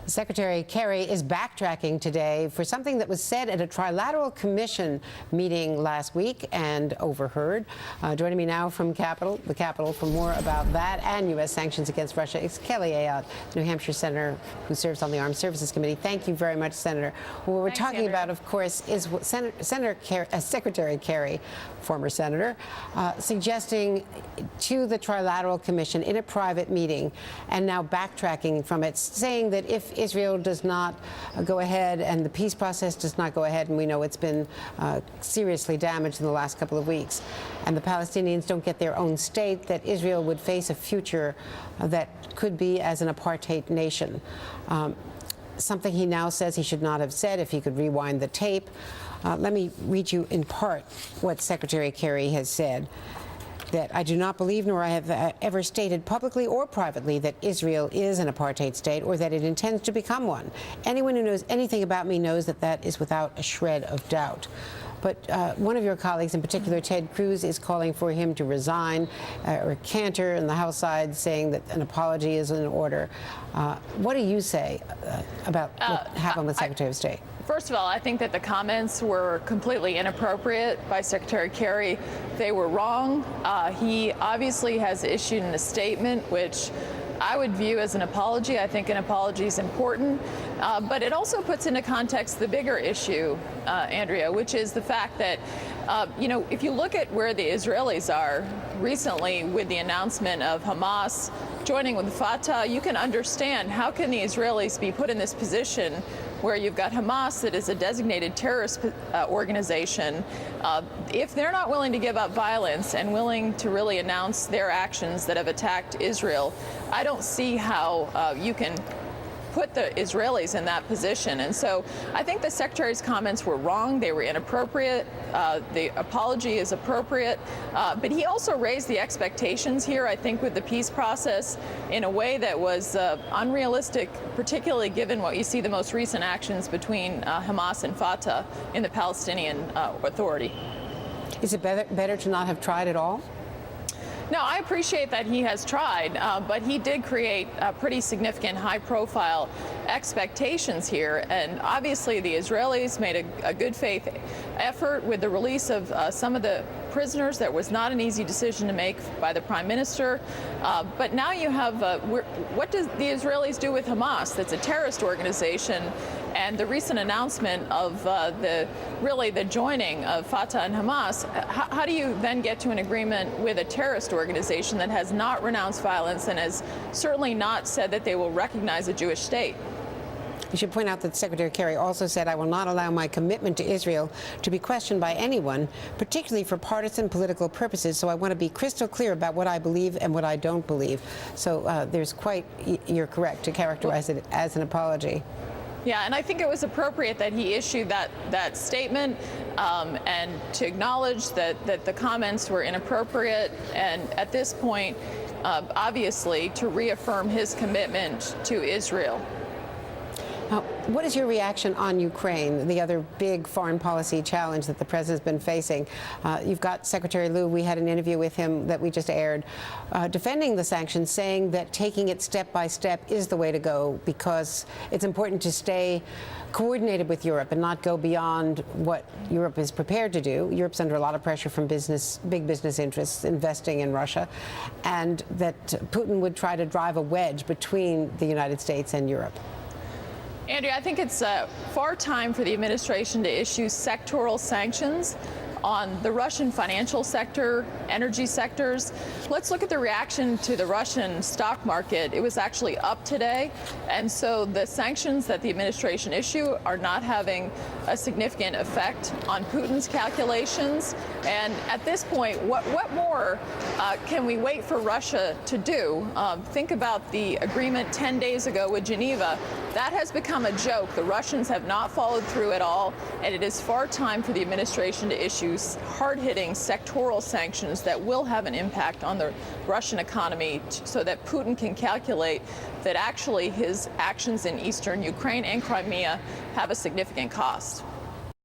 Secretary Kerry is backtracking today for something that was said at a trilateral commission meeting last week and overheard. Joining me now from the Capitol, for more about that and U.S. sanctions against Russia is Kelly Ayotte, New Hampshire senator who serves on the Armed Services Committee. Thank you very much, Senator. What we're talking about, of course, is Secretary Kerry, former senator, suggesting to the trilateral commission in a private meeting, and now backtracking from it, saying that if Israel does not go ahead and the peace process does not go ahead, and we know it's been seriously damaged in the last couple of weeks, and the Palestinians don't get their own state, that Israel would face a future that could be as an apartheid nation. Something he now says he should not have said. If he could rewind the tape. Let me read you in part what Secretary Kerry has said. That I do not believe, nor I have ever stated publicly or privately, that Israel is an apartheid state or that it intends to become one. Anyone who knows anything about me knows that that is without a shred of doubt. But one of your colleagues, in particular Ted Cruz, is calling for him to resign or canter in the House side, saying that an apology is in order. What do you say about what happened with Secretary of State? First of all, I think that the comments were completely inappropriate by Secretary Kerry. They were wrong. He obviously has issued a statement which I would view as an apology. I think an apology is important, but it also puts into context the bigger issue, Andrea, which is the fact that, if you look at where the Israelis are recently with the announcement of Hamas joining with Fatah, you can understand how can the Israelis be put in this position where you've got Hamas that is a designated terrorist organization. If they're not willing to give up violence and willing to really announce their actions that have attacked Israel, I don't see how you can put the Israelis in that position. And so I think the Secretary's comments were wrong. They were inappropriate. The apology is appropriate. But he also raised the expectations here, I think, with the peace process in a way that was unrealistic, particularly given what you see the most recent actions between Hamas and Fatah in the Palestinian Authority. Is it better to not have tried at all? No, I appreciate that he has tried, but he did create pretty significant high-profile expectations here. And obviously, the Israelis made a good faith effort with the release of some of the prisoners. That was not an easy decision to make by the Prime Minister. But now you have, what does the Israelis do with Hamas? That's a terrorist organization. And the recent announcement of the joining of Fatah and Hamas, how do you then get to an agreement with a terrorist organization that has not renounced violence and has certainly not said that they will recognize a Jewish state? You should point out that Secretary Kerry also said, I will not allow my commitment to Israel to be questioned by anyone, particularly for partisan political purposes. So I want to be crystal clear about what I believe and what I don't believe. So you're correct to characterize it as an apology. Yeah, and I think it was appropriate that he issued that statement and to acknowledge that the comments were inappropriate, and at this point, obviously, to reaffirm his commitment to Israel. What is your reaction on Ukraine, the other big foreign policy challenge that the president's been facing? You've got Secretary Lew. We had an interview with him that we just aired, defending the sanctions, saying that taking it step by step is the way to go because it's important to stay coordinated with Europe and not go beyond what Europe is prepared to do. Europe's under a lot of pressure from big business interests investing in Russia, and that Putin would try to drive a wedge between the United States and Europe. Andrea, I think it's far time for the administration to issue sectoral sanctions on the Russian financial sector, energy sectors. Let's look at the reaction to the Russian stock market. It was actually up today. And so the sanctions that the administration issue are not having a significant effect on Putin's calculations. And at this point, what more can we wait for Russia to do? Think about the agreement 10 days ago with Geneva. That has become a joke. The Russians have not followed through at all. And it is far time for the administration to issue hard-hitting sectoral sanctions that will have an impact on the Russian economy so that Putin can calculate that actually his actions in eastern Ukraine and Crimea have a significant cost.